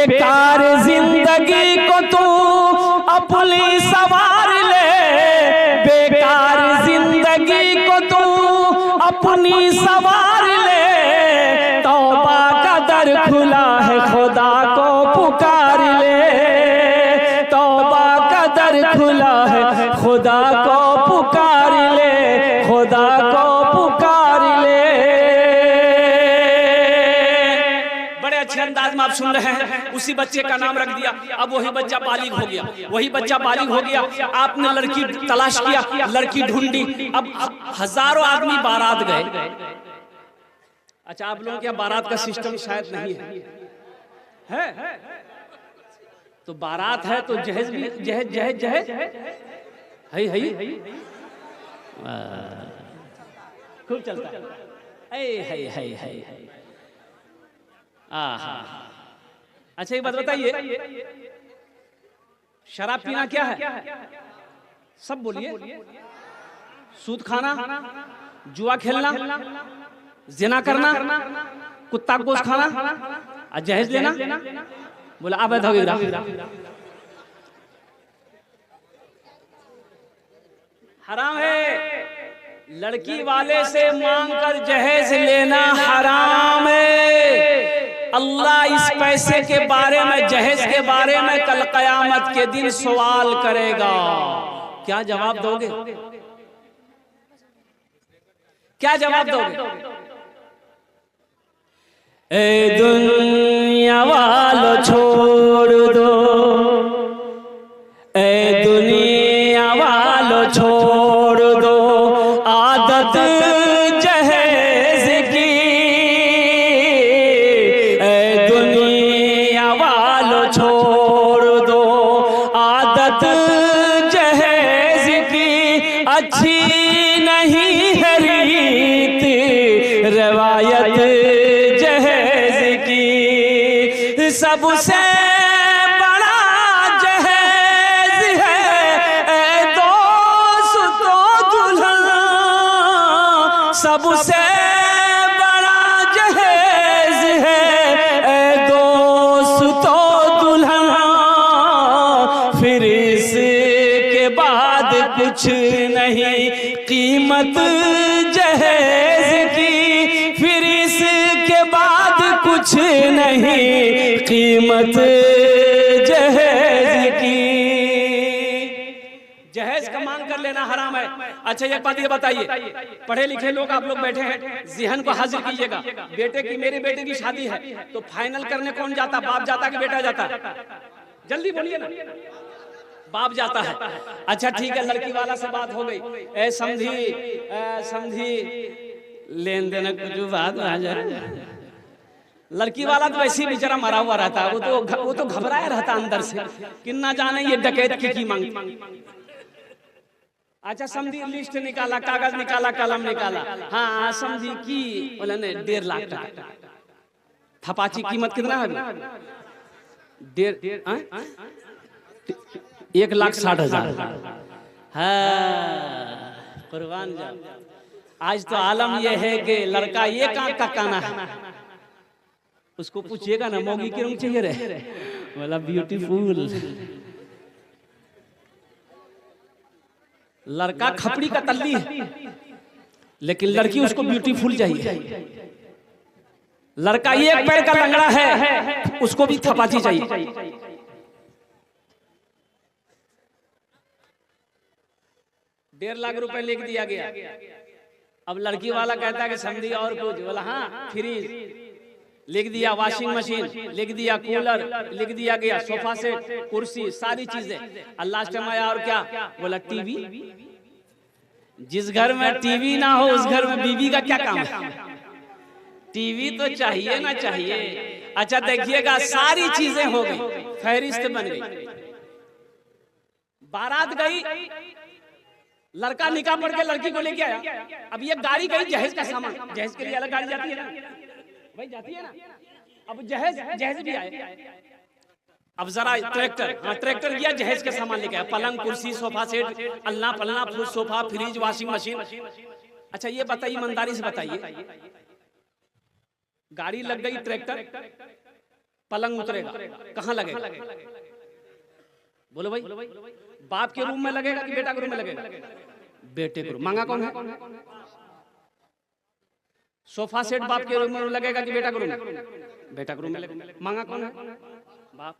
बेकार जिंदगी को तू अपनी सवार ले, बेकार जिंदगी को तू अपनी सवार ले। तौबा का दर खुला है, खुदा को पुकार ले। तौबा का दर खुला है, खुदा को पुकार ले, खुदा को पुकार ले। बड़े अच्छे अंदाज में आप सुन रहे हैं। उसी बच्चे का नाम रख दिया। अब वही बच्चा बालिग हो गया, वही बच्चा बालिग हो गया। आपने लड़की तलाश किया, लड़की ढूंढी। अब हजारों आदमी बारात गए। अच्छा, आप लोगों के यहाँ बारात का सिस्टम शायद नहीं है? तो बारात है तो जहेज भी जहेज जहेज जहेज है खूब चलता है। अच्छा, ये बात बताइए, शराब पीना क्या है? सब बोलिए। सूद खाना, जुआ खेलना, जिना करना, कुत्ता गोश्त खाना और जहेज लेना। बोला आप हराम है। लड़की वाले से मांग कर जहेज लेना हराम है। अल्लाह इस पैसे के बारे में, जहेज के बारे में कल कयामत के दिन सवाल करेगा। क्या जवाब दोगे? क्या जवाब दोगे? ए दुनिया वालों छोड़ दो, ए दुनिया वालों छोड़ दो आदत जहेज की। ए दुनिया वालों छोड़ दो आदत जहेज की। अच्छी नहीं है रीत रवायत जहेज की। सबसे बड़ा जहेज है दोस्तों दुल्हन। सबसे बड़ा जहेज है दोस्तों दुल्हन। फिर इसके बाद कुछ नहीं कीमत जहेज की। फिर इसके बाद कुछ नहीं कीमत जहेज की। जहेज का मांग कर लेना हराम है। अच्छा, एक बात ये बताइए, पढ़े लिखे लोग आप लोग बैठे हैं, ज़हन को हाजिर कीजिएगा। बेटे की, मेरे बेटे की शादी है तो फाइनल करने कौन जाता? बाप जाता कि बेटा जाता? जल्दी बोलिए ना। बाप जाता है। अच्छा ठीक है, लड़की वाला से बात हो गई। ए समझी लेन देन कुछ बात आ जाए। लड़की वाला तो वैसे ही बेचारा मरा हुआ रहता है। वो तो घबराया रहता अंदर से कि ना जाने ये डकैत की मांग। अच्छा, समझी लिस्ट निकाला, कागज निकाला, कलम निकाला। हाँ समझी की बोला ने 1.5 लाख टका। थपाची कीमत कितना है? 1,60,000। हाँ, कुर्बान जाओ। आज तो आलम यह है कि लड़का ये काम का काना है। उसको पूछिएगा ना मौगी क्यों चाहिए रे, बोला ब्यूटीफुल। लड़का खपड़ी का तल्ली है लेकिन लड़की उसको ब्यूटीफुल चाहिए। लड़का एक पैर का लंगड़ा है उसको भी थपाची चाहिए। ₹1.5 लाख लिख दिया गया। अब लड़की वाला कहता है कि समझी और कुछ? बोला हाँ, फ्रिज लिख दिया, वॉशिंग मशीन लिख दिया, कूलर लिख दिया गया, सोफा सेट, कुर्सी, सारी चीजें। और लास्ट में आया और क्या? बोला टीवी। जिस घर में टीवी ना हो उस घर में बीवी का क्या काम है? टीवी तो चाहिए ना चाहिए। अच्छा देखिएगा, सारी चीजें हो गई, फहरिस्त बन गई। बारात गई, लड़का निकाह पढ़ के लड़की को लेके आया। अब ये गाड़ी गई जहेज का सामान, जहेज के लिए अलग गाड़ी जाती है ना भाई, जाती है ना। अब जहेज भी आए। अब जरा ट्रैक्टर गया, जहेज के सामान लेके आया। पलंग, कुर्सी, सोफा सेट, अल्लाह पलना, full sofa, fridge, washing machine. अच्छा ये बताइए, ईमानदारी से बताइए, गाड़ी लग गई ट्रैक्टर, पलंग उतरेगा, कहाँ लगेगा? बोलो भाई, बाप के रूम में लगेगा कि बेटा के रूम में लगेगा? बेटे के रूम। मांगा कौन है? सोफा सेट बाप के रूम में लगेगा कि बेटा के रूम में? बेटा के रूम में लगेगा। मांगा कौन है? बाप।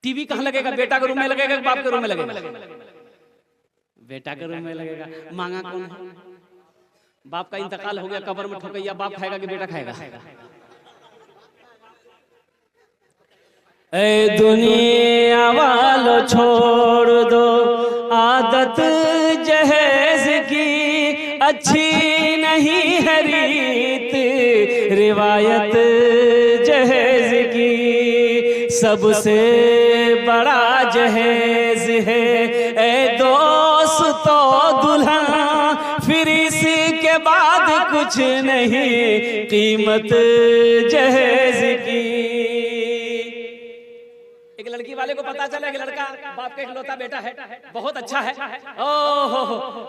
टीवी कहाँ लगेगा? बेटा के रूम में लगेगा कि बाप के रूम में लगेगा? बेटा के रूम में लगेगा। मांगा कौन है? बाप का इंतकाल हो गया, कब्र में ठोकैया, बाप खाएगा कि बेटा खाएगा? ए दुनिया वालों छोड़ दो आदत जहेज की, अच्छी नहीं है रीत रिवायत जहेज की, सबसे बड़ा जहेज है ए दोस्तो दुल्हन, फिर इसके बाद कुछ नहीं कीमत जहेज की। एक लड़की वाले को पता चला कि लड़का बाप का इकलौता बेटा है, बहुत अच्छा है, ओहो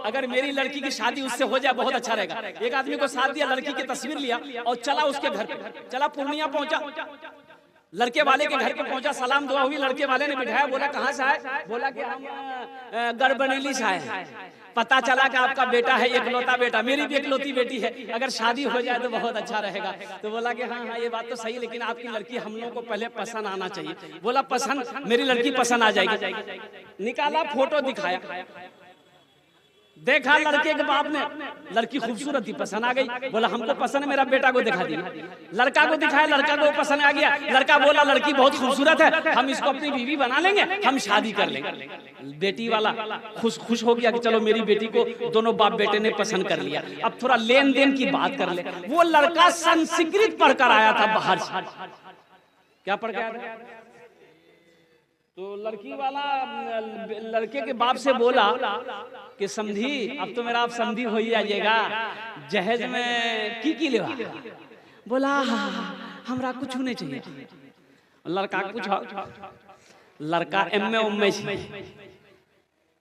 अगर मेरी लड़की की शादी उससे हो जाए बहुत अच्छा रहेगा। एक आदमी को साथ दिया, लड़की की तस्वीर लिया और चला उसके घर पे, चला पूर्णिया पहुंचा, लड़के वाले के घर पे पहुंचा, सलाम दुआ हुई, लड़के वाले ने बिठाया, बोला कहाँ से आए? बोला कि हम गढ़बनेली से आए हैं। पता चला कि आपका बेटा है, इकलौता बेटा, मेरी भी इकलौती बेटी है, अगर शादी हो जाए तो बहुत अच्छा रहेगा। तो बोला कि हाँ हाँ ये बात तो सही, लेकिन आपकी लड़की हम लोगों को पहले पसंद आना चाहिए। बोला पसंद, मेरी लड़की पसंद आ जाएगी। निकाला, फोटो दिखाया, देखा लड़के के बाप ने, लड़की खूबसूरत थी, पसंद आ गई। बोला हमको पसंद है, मेरा बेटा को दिखा दिया। लड़का को दिखाया, लड़का को पसंद आ गया। लड़का बोला लड़की बहुत खूबसूरत है, हम इसको अपनी बीवी बना लेंगे, हम शादी कर लेंगे। बेटी वाला खुश हो गया कि चलो मेरी बेटी को दोनों बाप बेटे ने पसंद कर लिया। अब थोड़ा लेन देन की बात कर ले। वो लड़का संस्कृत पढ़कर आया था बाहर से। क्या पढ़ के आया था? तो लड़की वाला लड़के के बाप से बोला कि समझी, अब तो मेरा आप समझी हो ही जाइएगा, जहेज में की लेवा? बोला हमरा कुछ नहीं चाहिए। लड़का कुछ, लड़का एम ए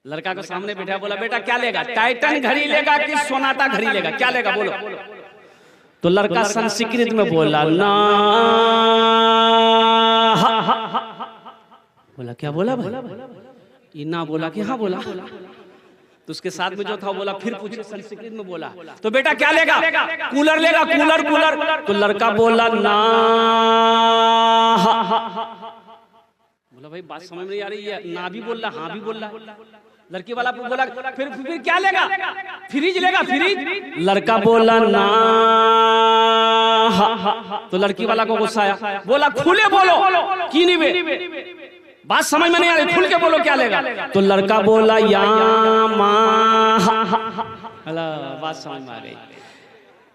लड़का को सामने बैठा, बोला बेटा क्या लेगा? टाइटन घड़ी लेगा कि सोनाटा घड़ी लेगा? क्या लेगा बोलो? तो लड़का संस्कृत में बोला ना। बोला क्या बोला? ये ना बोला कि हाँ बोला। तो उसके साथ में जो था बोला, फिर पूछे संस्कृत में बोला, तो बेटा क्या लेगा? कूलर लेगा, कूलर कूलर। तो लड़का बोला ना। बोला भाई बात समझ में नहीं आ रही है, ना भी बोल रहा हाँ भी बोल रहा। लड़की वाला बोला फिर क्या लेगा? फ्रिज लेगा, फ्रिज। लड़का बोला ना। तो लड़की वाला को गुस्सा आया, बोला खुले बोलो की नहीं बे, बात समझ में नहीं आ रही, खुल के बोलो क्या लेगा? तो लड़का बोला या माँ। बात समझ में आ गई।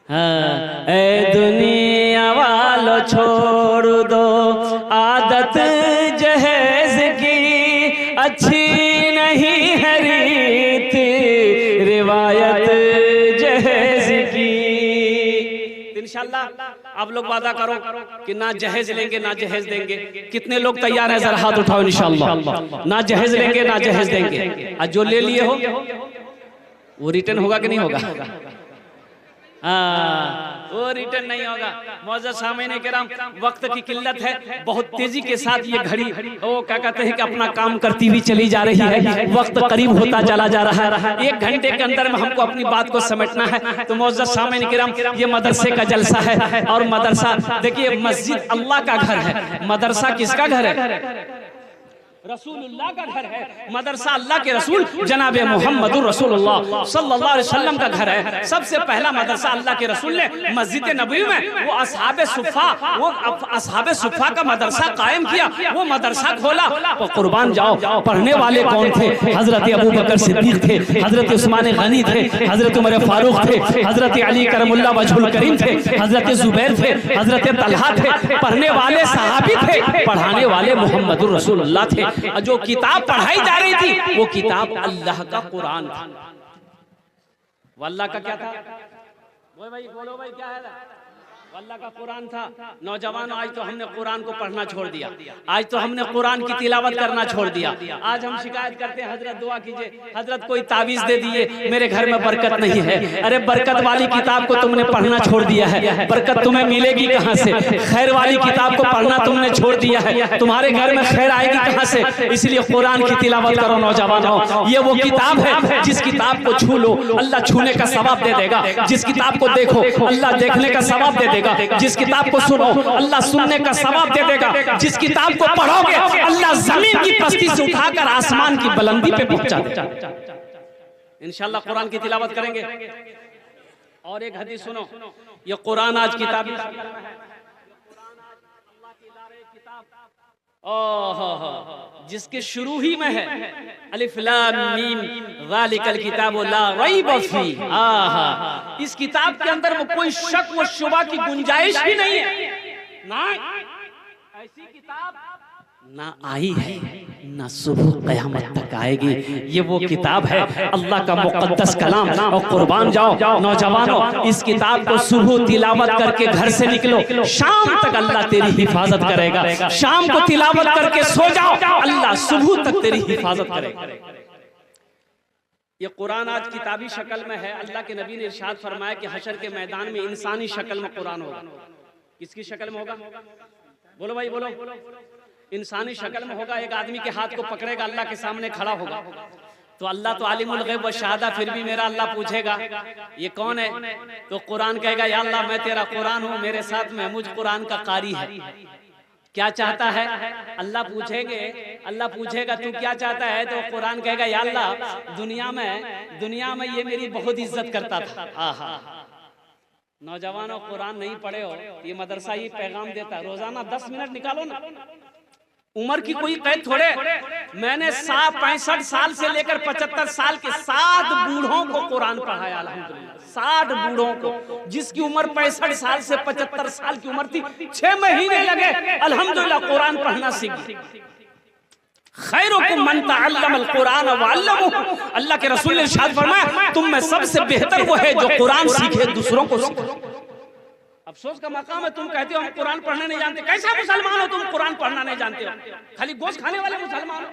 ए दुनिया वालों छोड़ दो आदत जहेज की, अच्छी नहीं है रीत रिवायत जहेज की। इंशाल्लाह आप लोग वादा करो कि ना जहेज लेंगे ना जहेज देंगे। कितने लोग तैयार हैं? जरा हाथ उठाओ इंशाल्लाह। ना जहेज लेंगे ना जहेज देंगे। आज जो ले लिए हो वो रिटर्न होगा कि नहीं होगा? वो रिटर्न नहीं होगा। मौजूद सामने किराम, वक्त की किल्लत है, बहुत तेजी के साथ ये घड़ी वो क्या कहते हैं कि अपना काम करती हुई चली जा रही है। वक्त करीब होता चला जा रहा है। 1 घंटे के अंदर में हमको अपनी बात को समेटना है। तो मौजूद सामने किराम, ये मदरसे का जलसा है। और मदरसा देखिए, मस्जिद अल्लाह का घर है, मदरसा किसका घर है? रसूलुल्लाह का घर है। मदरसा अल्लाह के रसूल जनाबे मोहम्मदुर रसूलुल्लाह सल्लल्लाहु अलैहि वसल्लम का घर है। सबसे पहला मदरसा अल्लाह के रसूल ने मस्जिद नबवी में वो असहाबे सुफ़ा का मदरसा कायम किया, वो मदरसा खोला। तो कुर्बान जाओ, पढ़ने वाले कौन थे? हजरत अबू बकर सिद्दीक थे, हजरत उस्मान गनी थे, हजरत उमर फारूक थे, हजरत अली करमुल्लाह वजहुल करीम थे, हजरत जुबैर थे, हजरत तलहा थे। पढ़ने वाले सहाबी थे, पढ़ाने वाले मोहम्मदुर रसूलुल्लाह थे। जो किताब पढ़ाई जा रही थी वो किताब अल्लाह का कुरान था। वो अल्लाह का क्या था? भाई बोलो भाई क्या है? अल्लाह का कुरान था। नौजवान आज तो हमने कुरान को पढ़ना छोड़ दिया, आज तो हमने कुरान की तिलावत करना छोड़ दिया। आज हम शिकायत करते हैं, हजरत दुआ कीजिए, हजरत कोई तावीज दे दिए, मेरे घर में बरकत नहीं है। अरे बरकत वाली किताब को तुमने पढ़ना छोड़ दिया है, बरकत तुम्हें मिलेगी कहाँ से? खैर वाली किताब को पढ़ना तुमने छोड़ दिया है, तुम्हारे घर में खैर आएगी कहाँ से? इसलिए कुरान की तिलावत करो नौजवानों। ये वो किताब है जिस किताब को छू लो अल्लाह छूने का सवाब दे देगा, जिस किताब को देखो अल्लाह देखने का सवाब दे देगा, जिस किताब को सुनो अल्लाह सुनने का सवाब दे देगा, जिस किताब को पढ़ोगे अल्लाह जमीन की पस्ती से उठाकर आसमान की बुलंदी पे पहुंचा देगा। इंशाअल्लाह कुरान की तिलावत करेंगे। और एक हदीस सुनो, ये कुरान आज किताब जिसके शुरू ही में है अलिफ लाम मीम ज़ालिकल किताबु ला रैब फी। इस किताब के अंदर वो कोई शक व शुबा की गुंजाइश ही नहीं है। ना ऐसी किताब ना आई है, ना सुबह क़यामत तक आएगी। ये वो किताब है अल्लाह का मुक़द्दस कलाम। और कुर्बान जाओ नौजवानों, इस किताब को सुबह तिलावत करके घर से निकलो, शाम तक अल्लाह तेरी हिफाजत करेगा। शाम को तिलावत करके सो जाओ, अल्लाह सुबह तक तेरी हिफाजत करेगा। ये कुरान आज किताबी शक्ल में है। अल्लाह के नबी ने इरशाद फरमाया कि हशर के मैदान में इंसानी शक्ल में कुरान होगा। किसकी शक्ल में होगा? बोलो भाई बोलो। इंसानी शक्ल में होगा। एक आदमी के हाथ को पकड़ेगा, अल्लाह के सामने खड़ा होगा। तो अल्लाह तो आलिमुल गैब व शहादा, फिर भी मेरा अल्लाह पूछेगा ये कौन है? तो कुरान कहेगा या अल्लाह मैं तेरा कुरान हूँ, मेरे साथ महमूद कुरान का कारी है। क्या चाहता है? अल्लाह पूछेगा तू क्या चाहता है? तो कुरान कहेगा या अल्लाह दुनिया में ये मेरी बहुत इज्जत करता था। नौजवानों कुरान नहीं पढ़े हो, ये मदरसा ही पैगाम देता, रोजाना 10 मिनट निकालो ना। उम्र की कोई कैद थोड़े। मैंने 65 साल से लेकर 75 साल के 7 बूढ़ों को कुरान पढ़ाया अल्हम्दुलिल्लाह। 60 बूढ़ों को, जिसकी उम्र 65 साल से 75 साल की उम्र थी, 6 महीने लगे अल्हम्दुलिल्लाह कुरान पढ़ना सीख गए। खैरुकुम मन तअल्लमल कुरान व अल्लमहु। अल्लाह के रसूल ने इरशाद फरमाया तुम में सबसे बेहतर वो है जो कुरान सीखे दूसरों को सिखाए। अफसोस का मकाम है, तुम कहते हो हम कुरान पढ़ना नहीं जानते। कैसा मुसलमान हो तुम, कुरान पढ़ना नहीं जानते हो? खाली गोश्त खाने वाले मुसलमान हो।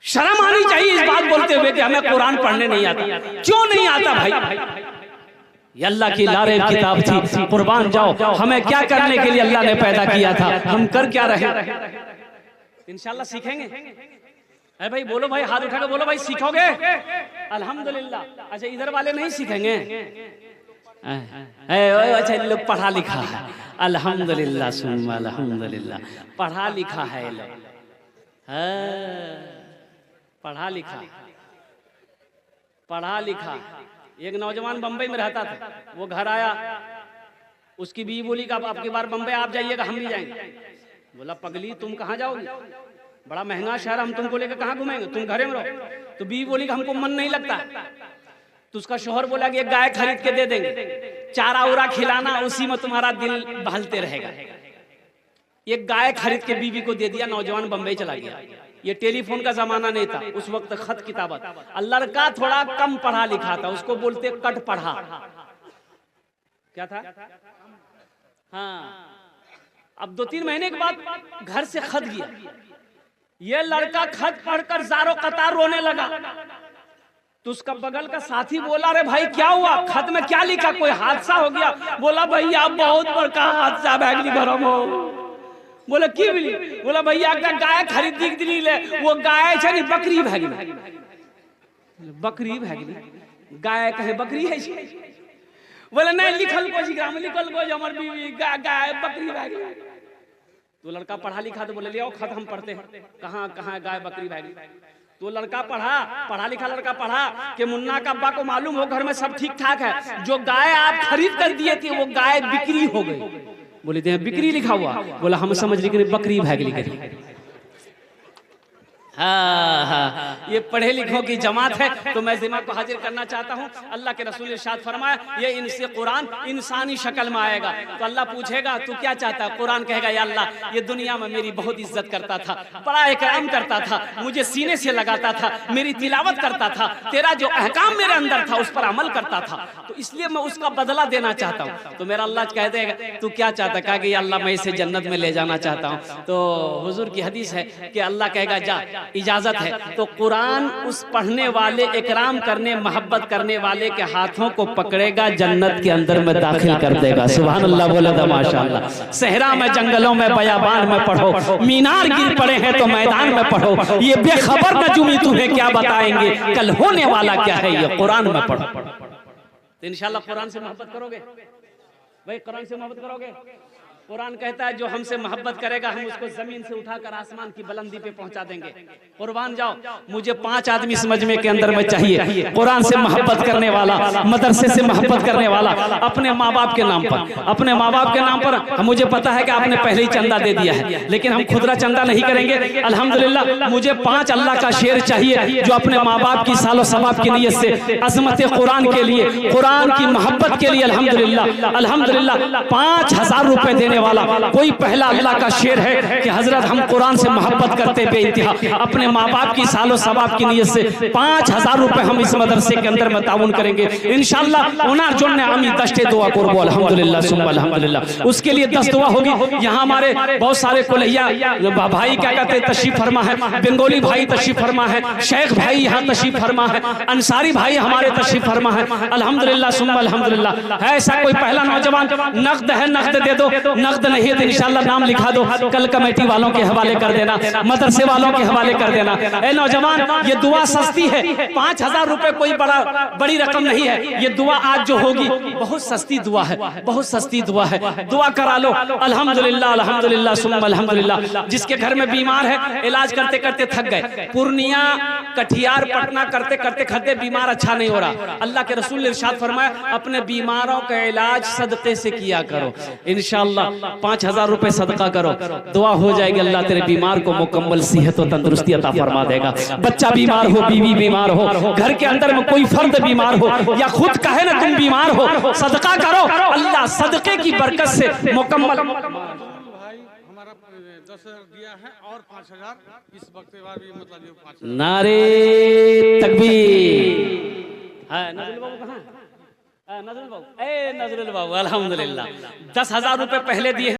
शर्म आनी चाहिए इस बात बोलते हुए कि हमें कुरान पढ़ने नहीं आता। क्यों नहीं आता भाई? ये अल्लाह की लारेब किताब थी। कुर्बान जाओ, हमें क्या करने के लिए अल्लाह ने पैदा किया था, हम कर क्या रहे? इंशाल्लाह सीखेंगे। अरे भाई बोलो भाई, हाथ उठाकर बोलो भाई, सीखोगे? अल्हम्दुलिल्लाह। अच्छा इधर वाले नहीं सीखेंगे? अच्छा लोग पढ़ा लिखा है अल्हम्दुलिल्लाह, सुम्मा अल्हम्दुलिल्लाह। पढ़ा लिखा है लोग, पढ़ा लिखा। एक नौजवान बंबई में रहता था, वो घर आया, उसकी बीवी बोली कि आपकी बार बंबई आप जाइएगा, हम भी जाएंगे। बोला पगली तुम कहाँ जाओगी, बड़ा महंगा शहर, हम तुमको लेकर कहाँ घुमाएंगे, तुम घरे में रहो। तो बीवी बोली कि हमको मन नहीं लगता। तो उसका शोहर बोला कि एक गाय खरीद के दे देंगे, चारा उरा खिलाना, उसी में तुम्हारा दिल बहलते रहेगा। एक गाय खरीद के बीवी को दे दिया, नौजवान बंबई चला गया। ये टेलीफोन का जमाना नहीं था उस वक्त, खत किताबत। लड़का थोड़ा कम पढ़ा लिखा था, उसको बोलते कट पढ़ा। क्या था? हाँ। अब 2-3 महीने के बाद घर से खत गया। ये लड़का खत पढ़कर ज़ारो कतार रोने लगा। तो उसका बगल का साथी बोला अरे भाई क्या हुआ, खत में क्या लिखा, कोई हादसा हो गया? बोला भैया बहुत बड़का हादसा बैगली भरम हो। बोला की मिली? बोला भैया का गाय खरीद दिली ले, वो गाय छे बकरी भागली। बकरी भागली, गाय कहे बकरी है? बोला नहीं लिखल को ग्राम लिखल को हमर बीवी गाय बकरी भागली। तो लड़का पढ़ा लिखा, तो बोले ले आओ खत हम पढ़ते हैं, कहाँ कहाँ गाय बकरी भागली। तो लड़का पढ़ा लिखा लड़का पढ़ा कि मुन्ना का अब्बा को मालूम हो घर में सब ठीक ठाक है, जो गाय आप खरीद कर दिए थे वो गाय बिक्री हो गई। बोले थे बिक्री लिखा हुआ? बोला हम समझ लेकिन बकरी भागली। हाँ हाँ, ये पढ़े लिखों की जमात है, तो मैं जिम्मा को हाजिर करना चाहता हूँ। अल्लाह के रसूल इरशाद फरमाया, ये इनसे कुरान इंसानी शक्ल में आएगा, तो अल्लाह पूछेगा तू क्या चाहता है? कुरान कहेगा या अल्लाह, ये दुनिया में मेरी बहुत इज्जत करता था, बड़ा इकराम करता था, मुझे सीने से लगाता था, मेरी तिलावत करता था, तेरा जो अहकाम मेरे अंदर था उस पर अमल करता था, तो इसलिए मैं उसका बदला देना चाहता हूँ। तो मेरा अल्लाह कह देगा तू क्या चाहता? कहा कि अल्लाह मैं इसे जन्नत में ले जाना चाहता हूँ। तो हुजूर की हदीस है कि अल्लाह कहेगा जा, इजाजत है। तो कुरान उस पढ़ने वाले, इकराम करने, मोहब्बत करने वाले के हाथों को पकड़ेगा, जन्नत के अंदर में दाखिल कर देगा। सुभान अल्लाह, बोले तो माशाअल्लाह। सहरा में, जंगलों में, बयाबान में पढ़ो, मीनार गिर पड़े हैं तो मैदान में पढ़ो, ये बेखबर नजूमी तुम्हें क्या बताएंगे, कल होने वाला क्या है, ये कुरान में पढ़ो। तो इंशाल्लाह कुरान से मोहब्बत करोगे भाई, कुरान से मोहब्बत करोगे। कुरान कहता है जो हमसे मोहब्बत करेगा हम उसको जमीन से उठाकर आसमान की बुलंदी पे पहुंचा देंगे। कुर्बान जाओ, मुझे 5 आदमी इस मजमे के अंदर में चाहिए, कुरान से मोहब्बत करने वाला, मदरसे से मोहब्बत करने वाला, अपने माँ बाप के नाम पर, अपने माँ बाप के नाम पर। मुझे पता है कि आपने पहले ही चंदा दे दिया है, लेकिन हम खुदरा चंदा नहीं करेंगे। अल्हम्दुलिल्लाह, मुझे 5 अल्लाह का शेर चाहिए जो अपने माँ बाप की सालो सवाब की नीयत से अजमत कुरान के लिए, कुरान की मोहब्बत के लिए अल्हम्दुलिल्लाह अल्हम्दुलिल्लाह 5000 रुपए देने वाला कोई पहला अल्लाह का शेर है कि हजरत हम कुरान से मोहब्बत करते बेइंतहा, अपने माँ बाप की सालो सवाब की नीयत से 5000 रुपए हम इस मदरसे के अंदर में ताउन करेंगे इंशाअल्लाह। उनार जोड़ने आमी दस्ते दुआ करबो अल्हम्दुलिल्लाह सुम्मा अल्हम्दुलिल्लाह। उसके लिए 10 दुआ होगी। यहाँ हमारे बहुत सारे कुलैया भाई क्या कहते हैं तशरीफ फरमा है, बंगोली भाई तशरीफ फरमा है, शेख भाई यहाँ तशरीफ फरमा है, अंसारी भाई हमारे तशरीफ फरमा है अल्हम्दुलिल्लाह सुम्मा अल्हम्दुलिल्लाह। है ऐसा कोई पहला नौजवान, नकद है नकद दे दो, नकद नहीं है तो इंशाल्लाह नाम लिखा दो, कल कमेटी वालों के हवाले कर देना, मदरसे वालों के हवाले कर देना। ए नौजवान, ये दुआ सस्ती है, 5000 रुपए कोई बड़ी रकम नहीं है। ये दुआ आज जो होगी बहुत सस्ती दुआ है, बहुत सस्ती दुआ है, दुआ करा लो अल्हम्दुलिल्लाह अल्हम्दुलिल्लाह सुम्मा अल्हम्दुलिल्लाह। जिसके घर में बीमार है, इलाज करते करते थक गए, पूर्णिया, कटिहार, पटना करते करते करते बीमार अच्छा नहीं हो रहा, अल्लाह के रसूल ने इरशाद फरमाया अपने बीमारों का इलाज सदके से किया करो। इंशाअल्लाह 5000 रुपए सदका करो, दुआ हो जाएगी, अल्लाह तेरे बीमार को मुकम्मल सेहत और तंदुरुस्ती अता फरमा देगा। बच्चा बीमार हो, बीवी बीमार हो, घर के अंदर में कोई फर्द बीमार हो या खुद कहे ना तुम बीमार हो, सदका करो, अल्लाह सदके की बरकत से मुकम्मल। भाई हमारा 10,000 दिया है और 5000 इस वक्त भी, मतलब ये 5000। नारे तकबीर। हाँ नजरुल बाबू कहाँ? नजरुल बाबू, ए नजरुल बाबू अल्हम्दुलिल्लाह 10,000 रुपए पहले दिए।